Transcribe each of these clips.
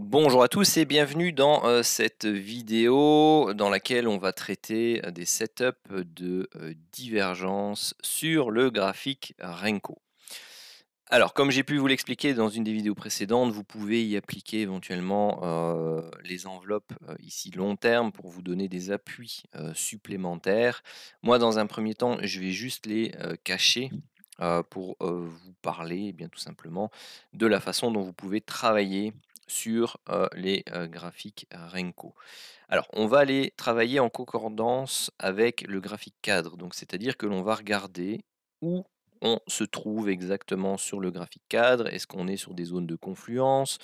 Bonjour à tous et bienvenue dans cette vidéo dans laquelle on va traiter des setups de divergence sur le graphique Renko. Alors, comme j'ai pu vous l'expliquer dans une des vidéos précédentes, vous pouvez y appliquer éventuellement les enveloppes ici long terme pour vous donner des appuis supplémentaires. Moi, dans un premier temps, je vais juste les cacher pour vous parler bien tout simplement de la façon dont vous pouvez travailler sur les graphiques Renko. Alors, on va aller travailler en concordance avec le graphique cadre, donc c'est-à-dire que l'on va regarder où on se trouve exactement sur le graphique cadre. Est-ce qu'on est sur des zones de confluence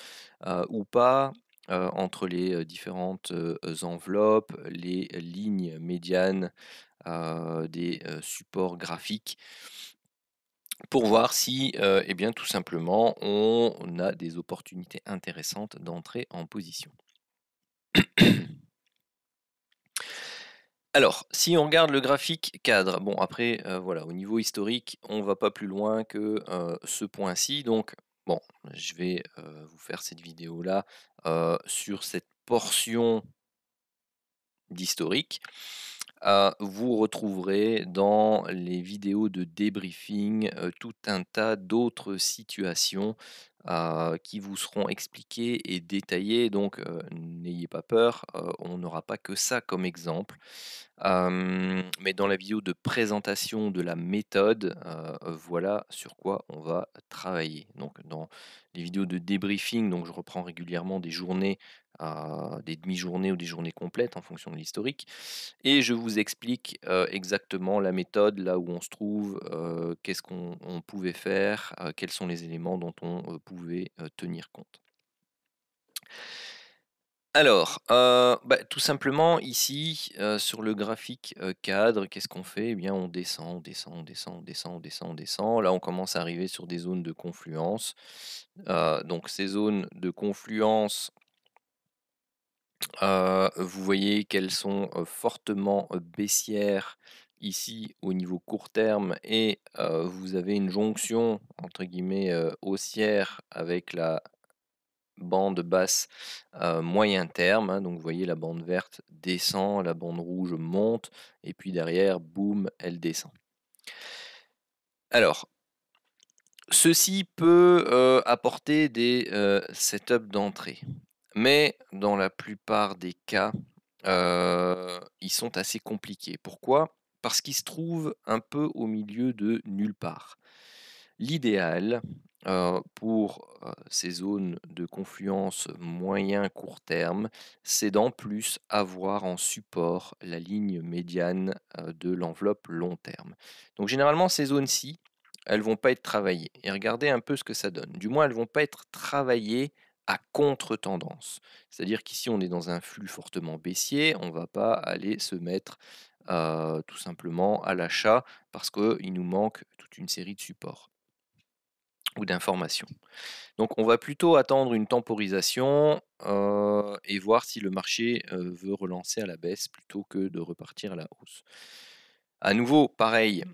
ou pas entre les différentes enveloppes, les lignes médianes des supports graphiques pour voir si, eh bien, tout simplement, on a des opportunités intéressantes d'entrer en position. Alors, si on regarde le graphique cadre, bon après, voilà, au niveau historique, on va pas plus loin que, ce point-ci. Donc bon, je vais, vous faire cette vidéo-là, sur cette portion d'historique. Vous retrouverez dans les vidéos de débriefing, tout un tas d'autres situations, qui vous seront expliquées et détaillées donc, n'ayez pas peur, on n'aura pas que ça comme exemple. Mais dans la vidéo de présentation de la méthode, voilà sur quoi on va travailler. Donc dans les vidéos de débriefing, donc je reprends régulièrement des journées, des demi-journées ou des journées complètes en fonction de l'historique et je vous explique, exactement la méthode, là où on se trouve, qu'est-ce qu'on pouvait faire, quels sont les éléments dont on, pouvait, tenir compte. Alors, tout simplement ici, sur le graphique, cadre, qu'est-ce qu'on fait? Eh bien, on descend, on descend, on descend, on descend, on descend, on descend. Là, on commence à arriver sur des zones de confluence. Donc ces zones de confluence, vous voyez qu'elles sont, fortement, baissières ici au niveau court terme et vous avez une jonction entre guillemets, «haussière» avec la bande basse, moyen terme, hein. Donc vous voyez la bande verte descend, la bande rouge monte et puis derrière, boum, elle descend. Alors, ceci peut, apporter des, setups d'entrée, mais dans la plupart des cas, ils sont assez compliqués. Pourquoi? Parce qu'ils se trouvent un peu au milieu de nulle part. L'idéal, pour, ces zones de confluence moyen-court terme, c'est d'en plus avoir en support la ligne médiane, de l'enveloppe long terme. Donc généralement ces zones-ci, elles vont pas être travaillées et regardez un peu ce que ça donne. Du moins elles vont pas être travaillées à contre-tendance. C'est-à-dire qu'ici on est dans un flux fortement baissier, on va pas aller se mettre, tout simplement à l'achat parce qu'il nous manque toute une série de supports ou d'informations. Donc on va plutôt attendre une temporisation, et voir si le marché, veut relancer à la baisse plutôt que de repartir à la hausse. À nouveau, pareil,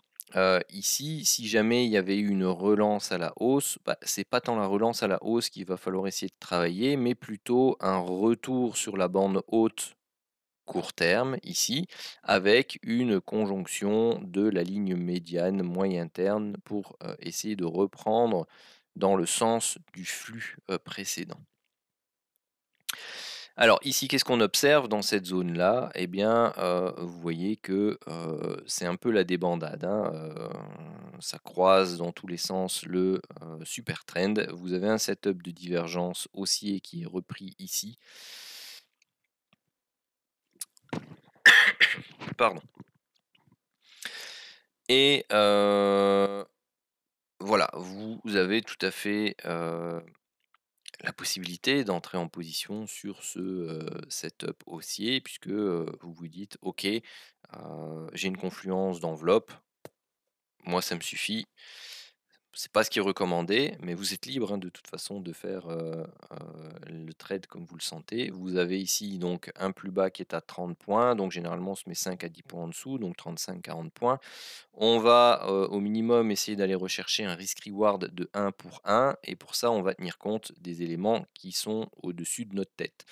ici, si jamais il y avait eu une relance à la hausse, c'est pas tant la relance à la hausse qu'il va falloir essayer de travailler, mais plutôt un retour sur la bande haute court terme ici, avec une conjonction de la ligne médiane moyen terme pour, essayer de reprendre dans le sens du flux, précédent. Alors ici, qu'est-ce qu'on observe dans cette zone-là? Eh bien, vous voyez que, c'est un peu la débandade, hein, ça croise dans tous les sens le, super trend. Vous avez un setup de divergence haussier qui est repris ici. Pardon. Et voilà, vous avez tout à fait, la possibilité d'entrer en position sur ce, setup haussier puisque, vous vous dites: «OK, j'ai une confluence d'enveloppe, moi ça me suffit, c'est pas ce qui est recommandé, mais vous êtes libre, hein, de toute façon de faire, le trade comme vous le sentez. Vous avez ici donc un plus bas qui est à 30 points, donc généralement on se met 5 à 10 points en dessous, donc 35-40 points. On va, au minimum essayer d'aller rechercher un risk reward de 1 pour 1 et pour ça on va tenir compte des éléments qui sont au-dessus de notre tête.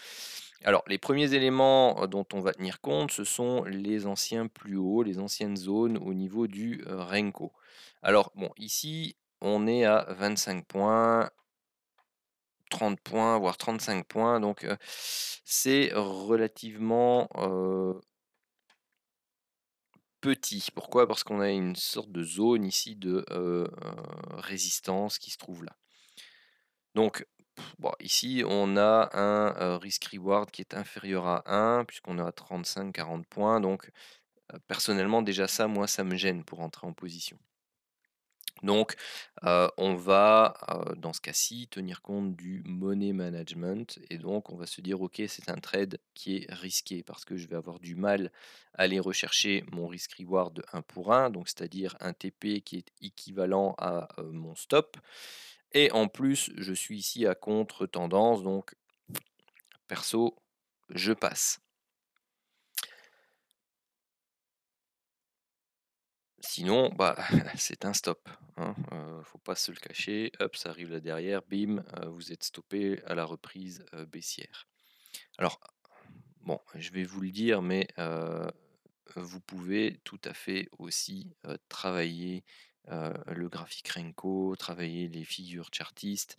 Alors les premiers éléments, dont on va tenir compte, ce sont les anciens plus hauts, les anciennes zones au niveau du, Renko. Alors bon, ici, on est à 25 points, 30 points, voire 35 points, donc c'est relativement, petit. Pourquoi? Parce qu'on a une sorte de zone ici de, résistance qui se trouve là. Donc bon, ici, on a un, risk reward qui est inférieur à 1 puisqu'on est à 35-40 points, donc personnellement déjà ça, moi, ça me gêne pour entrer en position. Donc, on va, dans ce cas-ci, tenir compte du money management et donc on va se dire: «OK, c'est un trade qui est risqué parce que je vais avoir du mal à aller rechercher mon risk reward de 1 pour 1, donc c'est-à-dire un TP qui est équivalent à, mon stop et en plus, je suis ici à contre-tendance, donc perso, je passe». Sinon, bah, c'est un stop, hein, faut pas se le cacher. Hop, ça arrive là derrière, bim, vous êtes stoppé à la reprise, baissière. Alors, bon, je vais vous le dire, mais vous pouvez tout à fait aussi, travailler, le graphique Renko, travailler les figures chartistes.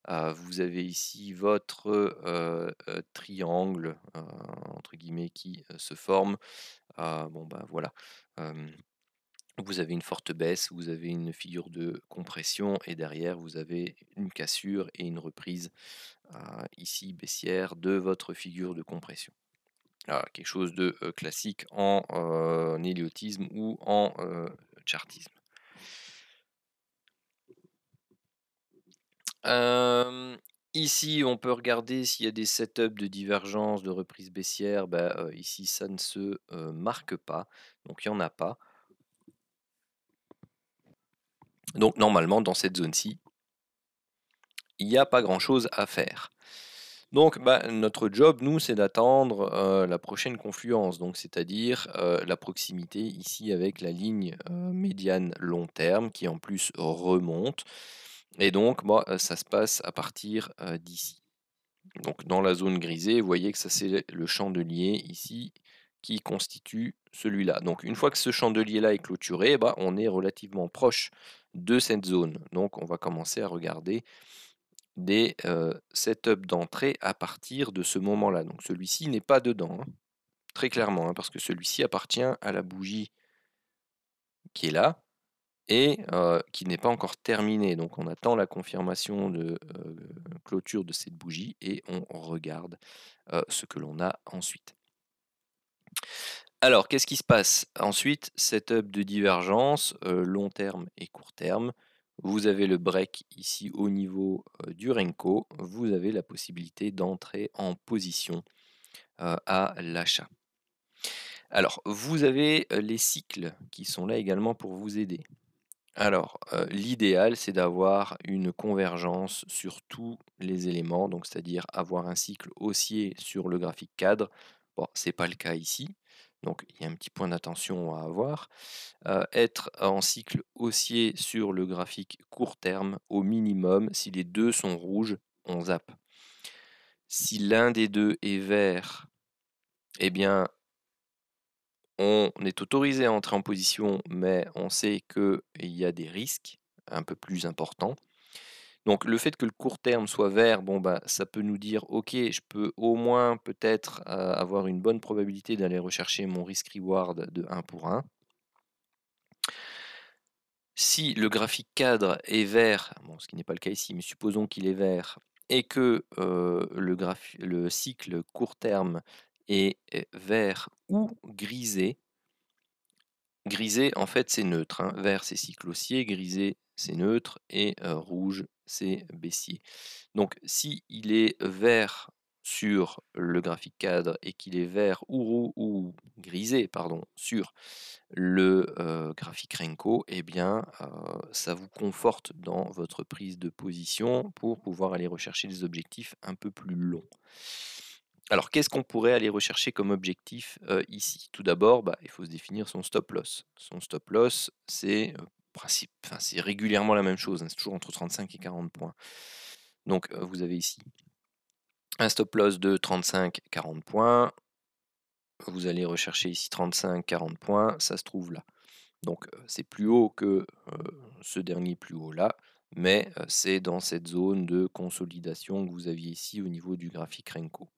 Vous avez ici votre, «triangle», entre guillemets, qui, se forme. Bon, bah, voilà, vous avez une forte baisse, vous avez une figure de compression et derrière vous avez une cassure et une reprise, ici baissière de votre figure de compression. Voilà, quelque chose de, classique en, héliotisme ou en, chartisme. Hem, Ici, on peut regarder s'il y a des setups de divergence, de reprise baissière. Bah, ici ça ne se, marque pas, donc il y en a pas. Donc normalement dans cette zone-ci, il y a pas grand-chose à faire. Donc, bah, notre job, nous, c'est d'attendre, la prochaine confluence, donc c'est-à-dire, la proximité ici avec la ligne, médiane long terme qui en plus remonte et donc moi, ça se passe à partir, d'ici. Donc dans la zone grisée, vous voyez que ça c'est le chandelier ici qui constitue celui-là. Donc une fois que ce chandelier-là est clôturé, bah, on est relativement proche de cette zone. Donc on va commencer à regarder des, setups d'entrée à partir de ce moment-là. Donc celui-ci n'est pas dedans, hein, très clairement, hein, parce que celui-ci appartient à la bougie qui est là et qui n'est pas encore terminée. Donc on attend la confirmation de, clôture de cette bougie et on regarde, ce que l'on a ensuite. Alors qu'est-ce qui se passe? Ensuite, setup de divergence, long terme et court terme. Vous avez le break ici au niveau, du Renko. Vous avez la possibilité d'entrer en position, à l'achat. Alors, vous avez, les cycles qui sont là également pour vous aider. Alors, l'idéal, c'est d'avoir une convergence sur tous les éléments, donc c'est-à-dire avoir un cycle haussier sur le graphique cadre. Bon, c'est pas le cas ici, donc il y a un petit point d'attention à avoir. Être en cycle haussier sur le graphique court terme au minimum. Si les 2 sont rouges, on zappe. Si l'un des 2 est vert, eh bien, on est autorisé à entrer en position, mais on sait qu'il y a des risques un peu plus importants. Donc le fait que le court terme soit vert, bon, bah, ça peut nous dire: «OK, je peux au moins peut-être, avoir une bonne probabilité d'aller rechercher mon risk reward de 1 pour 1». Si le graphique cadre est vert, bon, ce qui n'est pas le cas ici, mais supposons qu'il est vert et que, le cycle court terme est vert ou grisé. Grisé, en fait, c'est neutre, hein. Vert, c'est cycle haussier, grisé, c'est neutre et rouge, c'est baissier. Donc si il est vert sur le graphique cadre et qu'il est vert ou grisé pardon, sur le graphique Renko, eh bien, ça vous conforte dans votre prise de position pour pouvoir aller rechercher des objectifs un peu plus longs. Alors, qu'est-ce qu'on pourrait aller rechercher comme objectif ici? Tout d'abord, il faut se définir son stop loss. Son stop loss, c'est c'est régulièrement la même chose, hein, c'est toujours entre 35 et 40 points. Donc, vous avez ici un stop loss de 35-40 points. Vous allez rechercher ici 35-40 points, ça se trouve là. Donc, c'est plus haut que ce dernier plus haut là, mais c'est dans cette zone de consolidation que vous aviez ici au niveau du graphique Renko.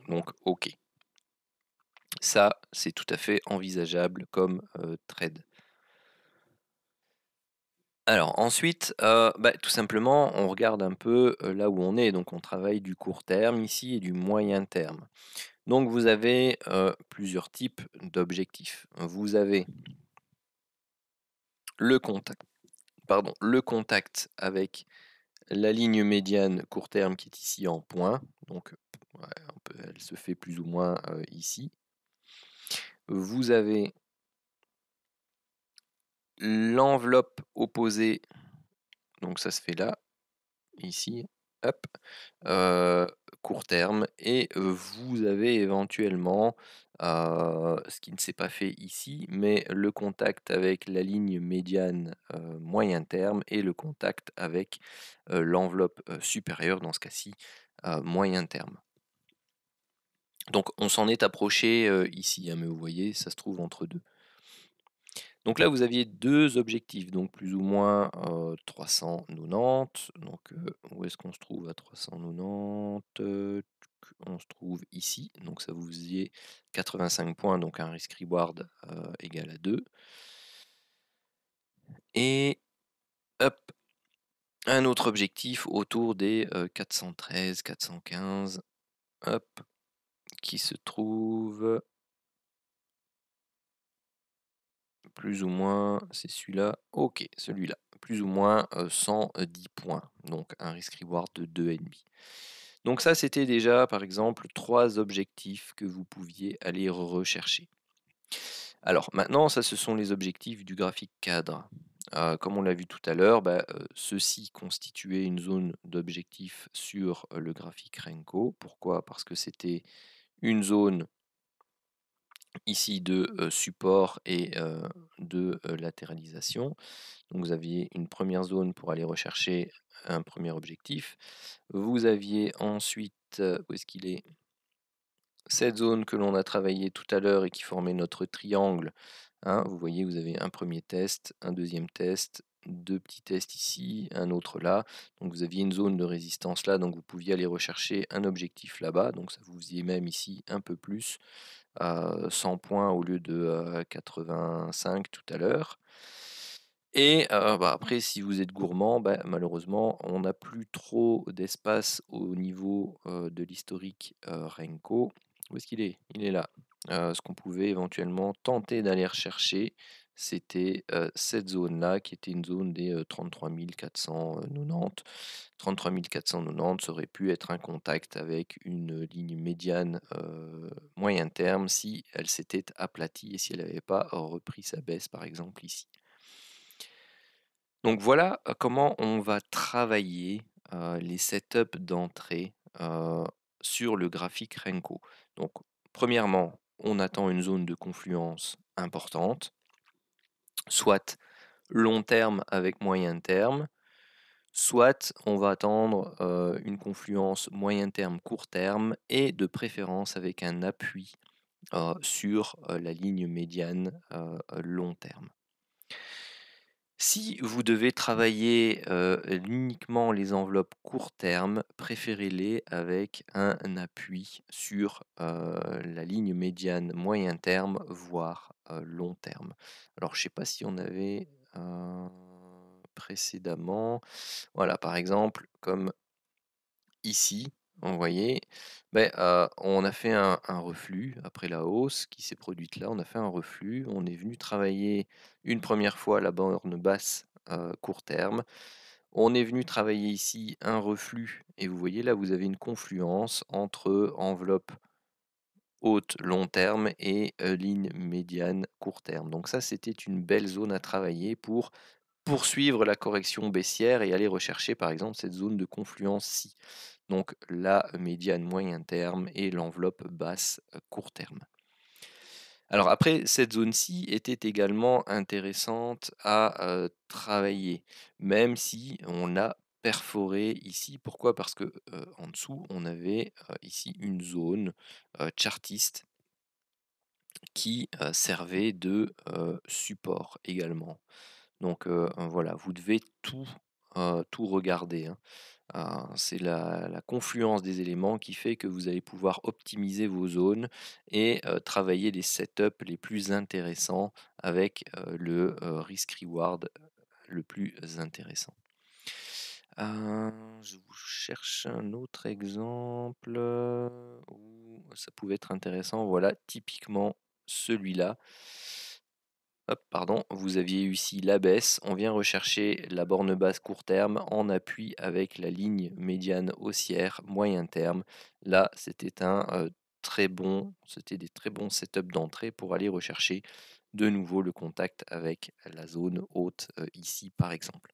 Donc, OK. Ça, c'est tout à fait envisageable comme trade. Alors ensuite, tout simplement, on regarde un peu là où on est. Donc on travaille du court terme ici et du moyen terme. Donc vous avez plusieurs types d'objectifs. Vous avez le contact, le contact avec la ligne médiane court terme qui est ici en point. Donc ouais, elle se fait plus ou moins ici. Vous avez l'enveloppe opposée, donc ça se fait là, ici, hop, court terme, et vous avez éventuellement, ce qui ne s'est pas fait ici, mais le contact avec la ligne médiane moyen terme et le contact avec l'enveloppe supérieure, dans ce cas-ci, moyen terme. Donc on s'en est approché ici, hein, mais vous voyez, ça se trouve entre deux. Donc là, vous aviez deux objectifs, donc plus ou moins 390. Donc où est-ce qu'on se trouve à 390? On se trouve ici, donc ça vous faisait 85 points, donc un risk reward égal à 2. Et hop, un autre objectif autour des 413, 415, hop, qui se trouve plus ou moins, c'est celui-là, ok, celui-là, plus ou moins 110 points, donc un risk reward de 2,5. Donc ça, c'était déjà, par exemple, 3 objectifs que vous pouviez aller rechercher. Alors maintenant, ça, ce sont les objectifs du graphique cadre. Comme on l'a vu tout à l'heure, ceci constituait une zone d'objectif sur le graphique Renko. Pourquoi? Parce que c'était une zone ici de support et de latéralisation. Donc vous aviez une première zone pour aller rechercher un premier objectif. Vous aviez ensuite, où est-ce qu'il est? Cette zone que l'on a travaillé tout à l'heure et qui formait notre triangle. Hein, vous voyez, vous avez un premier test, un deuxième test, deux petits tests ici, un autre là. Donc vous aviez une zone de résistance là, donc vous pouviez aller rechercher un objectif là-bas. Donc ça vous faisait même ici un peu plus, 100 points au lieu de 85 tout à l'heure. Et après, si vous êtes gourmand, malheureusement, on n'a plus trop d'espace au niveau de l'historique Renko. Où est-ce qu'il est? Il est là. Ce qu'on pouvait éventuellement tenter d'aller rechercher, c'était cette zone-là, qui était une zone des 33 490. 33 490, ça aurait pu être un contact avec une ligne médiane moyen terme si elle s'était aplatie et si elle n'avait pas repris sa baisse, par exemple ici. Donc voilà comment on va travailler les setups d'entrée sur le graphique Renko. Donc premièrement, on attend une zone de confluence importante, soit long terme avec moyen terme, soit on va attendre une confluence moyen terme, court terme, et de préférence avec un appui sur la ligne médiane long terme. Si vous devez travailler uniquement les enveloppes court terme, préférez-les avec un appui sur la ligne médiane moyen terme, voire long terme. Alors, je ne sais pas si on avait précédemment, voilà, par exemple, comme ici, vous voyez, on a fait un reflux après la hausse qui s'est produite là. On a fait un reflux. On est venu travailler une première fois la borne basse court terme. On est venu travailler ici un reflux et vous voyez là, vous avez une confluence entre enveloppe haute long terme et ligne médiane court terme. Donc ça, c'était une belle zone à travailler pour poursuivre la correction baissière et aller rechercher par exemple cette zone de confluence-ci. Donc la médiane moyen terme et l'enveloppe basse court terme. Alors après, cette zone-ci était également intéressante à travailler, même si on a perforé ici. Pourquoi? Parce que en dessous, on avait ici une zone chartiste qui servait de support également. Donc voilà, vous devez tout regarder, hein. C'est la confluence des éléments qui fait que vous allez pouvoir optimiser vos zones et travailler les setups les plus intéressants avec le risk reward le plus intéressant. Je vous cherche un autre exemple où ça pouvait être intéressant. Voilà, typiquement celui-là. Hop, pardon, vous aviez eu ici la baisse. On vient rechercher la borne basse court terme en appui avec la ligne médiane haussière moyen terme. Là, c'était des très bons setups d'entrée pour aller rechercher de nouveau le contact avec la zone haute ici par exemple.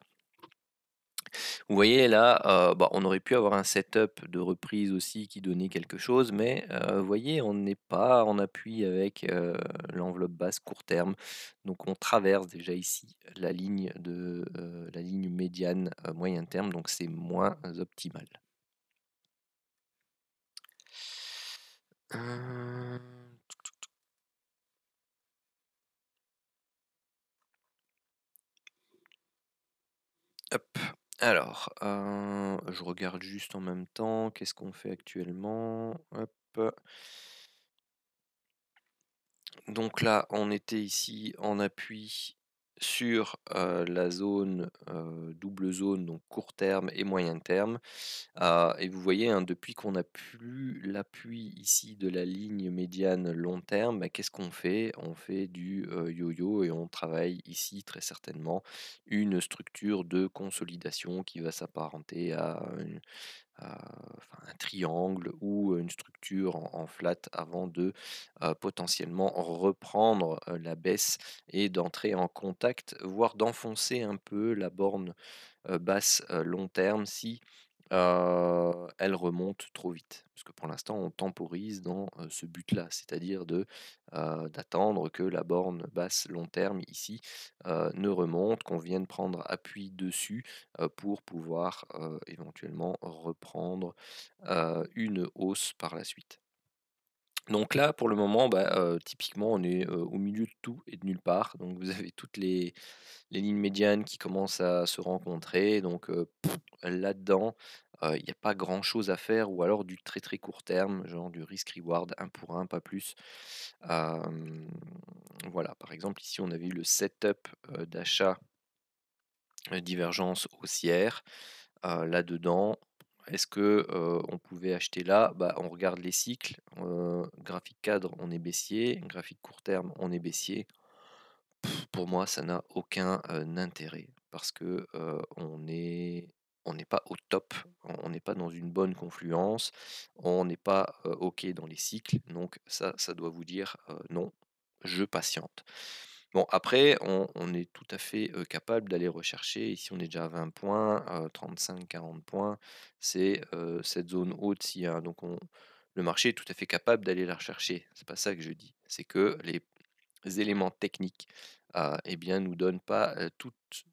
Vous voyez là, bah, on aurait pu avoir un setup de reprise aussi qui donnait quelque chose, mais vous voyez, on n'est pas en appui avec l'enveloppe basse court terme. Donc on traverse déjà ici la ligne médiane moyen terme, donc c'est moins optimal. Euh, Hop. Alors, je regarde juste en même temps, qu'est-ce qu'on fait actuellement? Hop. Donc là, on était ici en appui sur la zone, double zone, donc court terme et moyen terme. Et vous voyez, hein, depuis qu'on n'a plus l'appui ici de la ligne médiane long terme, bah, qu'est-ce qu'on fait? On fait du yo-yo et on travaille ici très certainement une structure de consolidation qui va s'apparenter à enfin, un triangle ou une structure en flat avant de potentiellement reprendre la baisse et d'entrer en contact, voire d'enfoncer un peu la borne basse long terme si elle remonte trop vite. Parce que pour l'instant, on temporise dans ce but-là, c'est-à-dire d'attendre que la borne basse long terme ici ne remonte, qu'on vienne prendre appui dessus pour pouvoir éventuellement reprendre une hausse par la suite. Donc là, pour le moment, bah, typiquement, on est au milieu de tout et de nulle part. Donc vous avez toutes les lignes médianes qui commencent à se rencontrer. Donc là-dedans, il n'y a pas grand-chose à faire ou alors du très très court terme, genre du risk reward un pour un, pas plus. Hem, voilà, par exemple, ici, on avait eu le setup d'achat divergence haussière. Là-dedans, est-ce que on pouvait acheter là? Bah, on regarde les cycles. Graphique cadre, on est baissier. Graphique court terme, on est baissier. Pour moi, ça n'a aucun intérêt parce que on n'est pas au top, on n'est pas dans une bonne confluence, on n'est pas OK dans les cycles. Donc ça doit vous dire non, je patiente. Bon, après, on est tout à fait capable d'aller rechercher. Ici, on est déjà à 20 points, 35-40 points. C'est cette zone haute-ci, hein. Donc, le marché est tout à fait capable d'aller la rechercher. C'est pas ça que je dis. C'est que les éléments techniques eh bien, nous donnent pas toutes,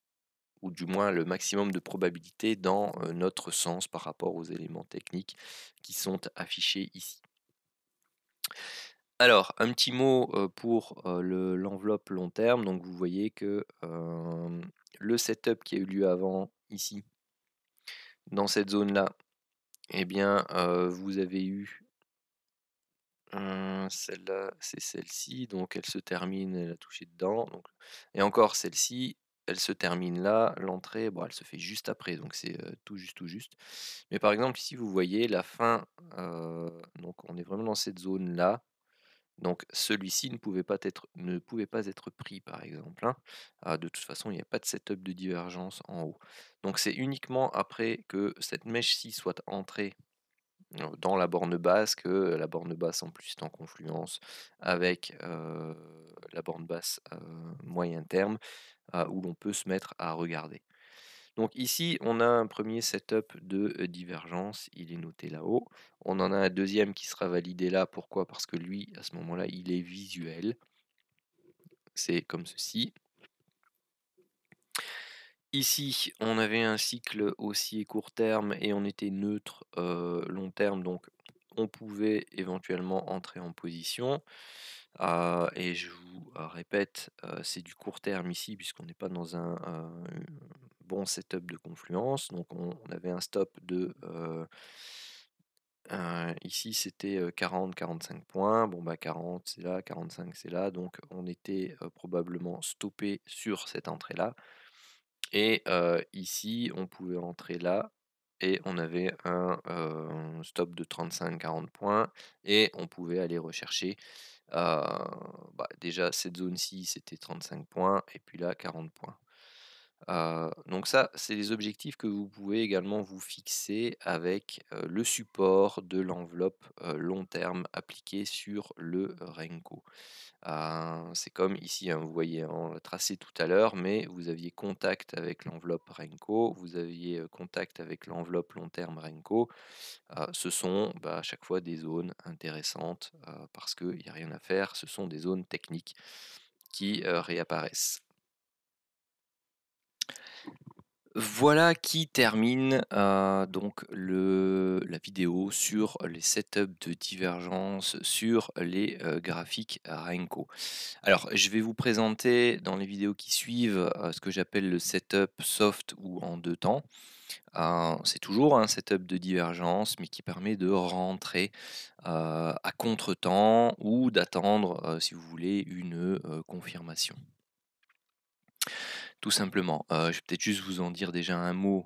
ou du moins le maximum de probabilité dans notre sens par rapport aux éléments techniques qui sont affichés ici. Alors, un petit mot pour l'enveloppe long terme. Donc, vous voyez que le setup qui a eu lieu avant, ici, dans cette zone-là, eh bien, vous avez eu celle-là, c'est celle-ci, donc elle se termine, elle a touché dedans. Donc, et encore celle-ci, elle se termine là. L'entrée, bon, elle se fait juste après, donc c'est tout juste, tout juste. Mais par exemple, ici, vous voyez la fin, donc on est vraiment dans cette zone-là. Donc celui-ci ne pouvait pas être pris par exemple, hein. De toute façon, il n'y a pas de setup de divergence en haut. Donc c'est uniquement après que cette mèche-ci soit entrée dans la borne basse, que la borne basse en plus est en confluence avec la borne basse moyen terme, où l'on peut se mettre à regarder. Donc ici, on a un premier setup de divergence, il est noté là-haut. On en a un deuxième qui sera validé là. Pourquoi? Parce que lui, à ce moment-là, il est visuel. C'est comme ceci. Ici, on avait un cycle haussier court terme et on était neutre long terme, donc on pouvait éventuellement entrer en position. Et je vous répète, c'est du court terme ici puisqu'on n'est pas dans un bon setup de confluence. Donc on avait un stop de ici c'était 40-45 points. Bon bah 40 c'est là, 45 c'est là, donc on était probablement stoppé sur cette entrée-là. Et ici, on pouvait entrer là et on avait un stop de 35-40 points et on pouvait aller rechercher, déjà cette zone-ci, c'était 35 points et puis là 40 points. Donc ça, c'est les objectifs que vous pouvez également vous fixer avec, le support de l'enveloppe, long terme appliqué sur le Renko. C'est comme ici, hein, vous voyez, hein, on l'a tracé tout à l'heure, mais vous aviez contact avec l'enveloppe Renko, vous aviez contact avec l'enveloppe long terme Renko. Ce sont à chaque fois des zones intéressantes parce qu'il n'y a rien à faire, ce sont des zones techniques qui réapparaissent. Voilà qui termine donc la vidéo sur les setups de divergence sur les graphiques Renko. Alors, je vais vous présenter dans les vidéos qui suivent ce que j'appelle le setup soft ou en deux temps. C'est toujours un setup de divergence, mais qui permet de rentrer à contre-temps ou d'attendre, si vous voulez, une confirmation. Tout simplement. Je vais peut-être juste vous en dire déjà un mot.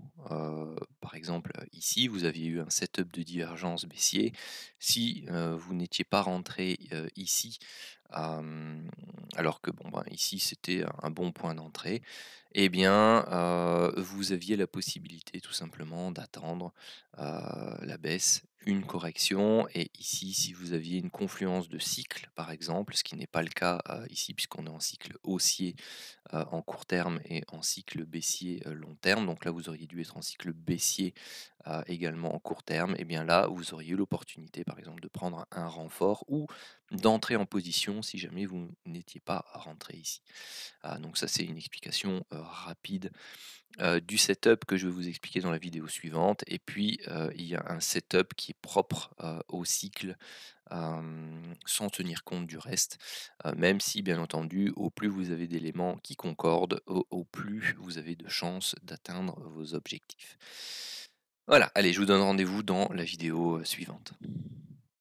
Par exemple, ici, vous aviez eu un setup de divergence baissier. Si vous n'étiez pas rentré ici, alors que bon, ici c'était un bon point d'entrée, eh bien, vous aviez la possibilité tout simplement d'attendre la baisse, une correction. Et ici, si vous aviez une confluence de cycle, par exemple, ce qui n'est pas le cas ici puisqu'on est en cycle haussier en court terme et en cycle baissier long terme. Donc là, vous auriez dû être en cycle baissier également en court terme. Et bien là, vous auriez eu l'opportunité, par exemple, de prendre un renfort ou d'entrer en position si jamais vous n'étiez pas rentré ici. Donc ça, c'est une explication rapide du setup que je vais vous expliquer dans la vidéo suivante. Et puis, il y a un setup qui est propre au cycle sans tenir compte du reste, même si bien entendu, au plus vous avez d'éléments qui concordent, au plus vous avez de chances d'atteindre vos objectifs. Voilà, allez, je vous donne rendez-vous dans la vidéo suivante.